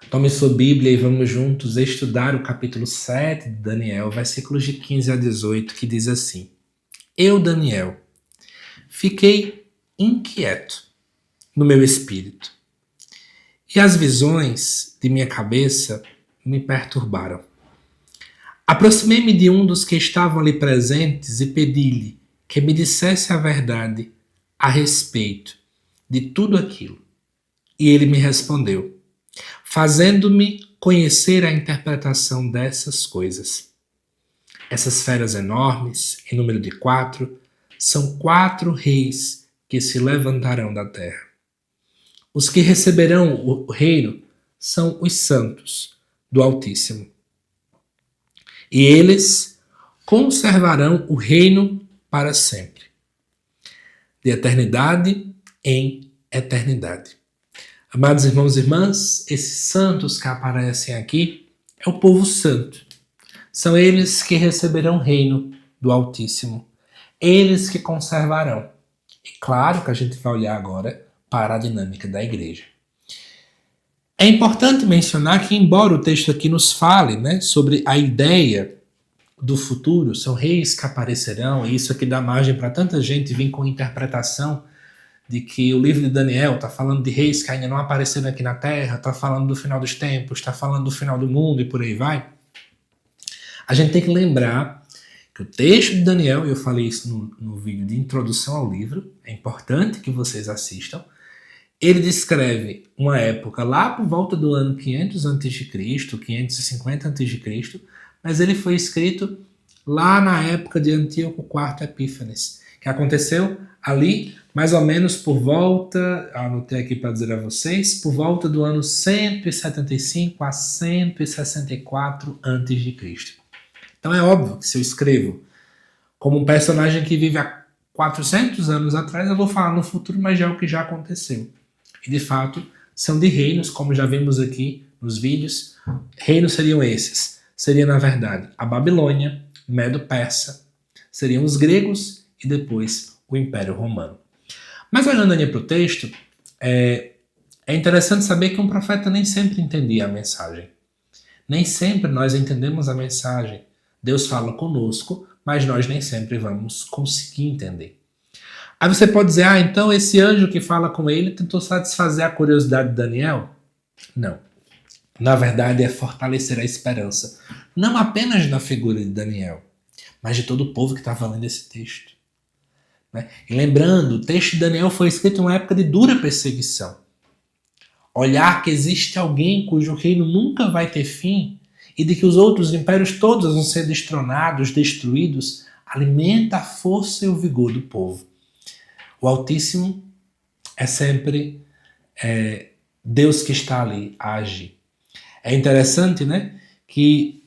Tome sua Bíblia e vamos juntos estudar o capítulo 7 de Daniel, versículos de 15 a 18, que diz assim: Eu, Daniel, fiquei inquieto no meu espírito, e as visões de minha cabeça me perturbaram. Aproximei-me de um dos que estavam ali presentes e pedi-lhe que me dissesse a verdade a respeito de tudo aquilo. E ele me respondeu, fazendo-me conhecer a interpretação dessas coisas. Essas feras enormes, em número de 4, são 4 reis que se levantarão da terra. Os que receberão o reino são os santos do Altíssimo. E eles conservarão o reino para sempre, de eternidade em eternidade. Amados irmãos e irmãs, esses santos que aparecem aqui é o povo santo. São eles que receberão o reino do Altíssimo. Eles que conservarão. E claro que a gente vai olhar agora para a dinâmica da igreja. É importante mencionar que, embora o texto aqui nos fale, sobre a ideia do futuro, são reis que aparecerão, e isso aqui dá margem para tanta gente vir com interpretação de que o livro de Daniel está falando de reis que ainda não apareceram aqui na Terra, está falando do final dos tempos, está falando do final do mundo e por aí vai. A gente tem que lembrar que o texto de Daniel, e eu falei isso no vídeo de introdução ao livro, é importante que vocês assistam, ele descreve uma época lá por volta do ano 500 a.C., 550 a.C., mas ele foi escrito lá na época de Antíoco IV Epífanes, que aconteceu ali mais ou menos por volta, anotei aqui para dizer a vocês, por volta do ano 175 a 164 a.C. Então é óbvio que se eu escrevo como um personagem que vive há 400 anos atrás, eu vou falar no futuro, mas já é o que já aconteceu. E de fato, são de reinos, como já vimos aqui nos vídeos. Reinos seriam esses. Seria, na verdade, a Babilônia, Medo-Persa, seriam os gregos e depois o Império Romano. Mas olhando ali para o texto, é interessante saber que um profeta nem sempre entendia a mensagem. Nem sempre nós entendemos a mensagem. Deus fala conosco, mas nós nem sempre vamos conseguir entender. Aí você pode dizer, então esse anjo que fala com ele tentou satisfazer a curiosidade de Daniel? Não. Na verdade é fortalecer a esperança, não apenas na figura de Daniel, mas de todo o povo que estava lendo esse texto. E lembrando, o texto de Daniel foi escrito em uma época de dura perseguição. Olhar que existe alguém cujo reino nunca vai ter fim e de que os outros impérios todos vão ser destronados, destruídos, alimenta a força e o vigor do povo. O Altíssimo é sempre Deus que está ali a agir. É interessante, que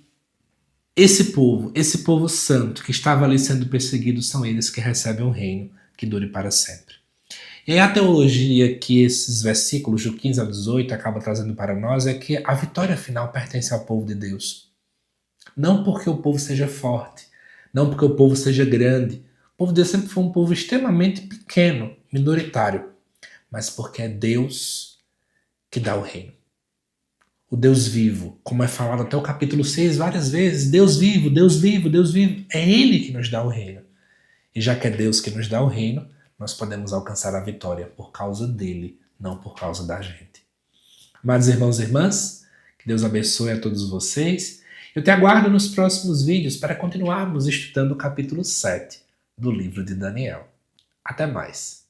esse povo santo que estava ali sendo perseguido, são eles que recebem um reino que dure para sempre. E a teologia que esses versículos, do 15 ao 18, acaba trazendo para nós é que a vitória final pertence ao povo de Deus. Não porque o povo seja forte, não porque o povo seja grande. O povo de Deus sempre foi um povo extremamente pequeno, minoritário, mas porque é Deus que dá o reino. O Deus vivo, como é falado até o capítulo 6 várias vezes, Deus vivo, Deus vivo, Deus vivo, é Ele que nos dá o reino. E já que é Deus que nos dá o reino, nós podemos alcançar a vitória por causa dele, não por causa da gente. Amados irmãos e irmãs, que Deus abençoe a todos vocês. Eu te aguardo nos próximos vídeos para continuarmos estudando o capítulo 7 do livro de Daniel. Até mais!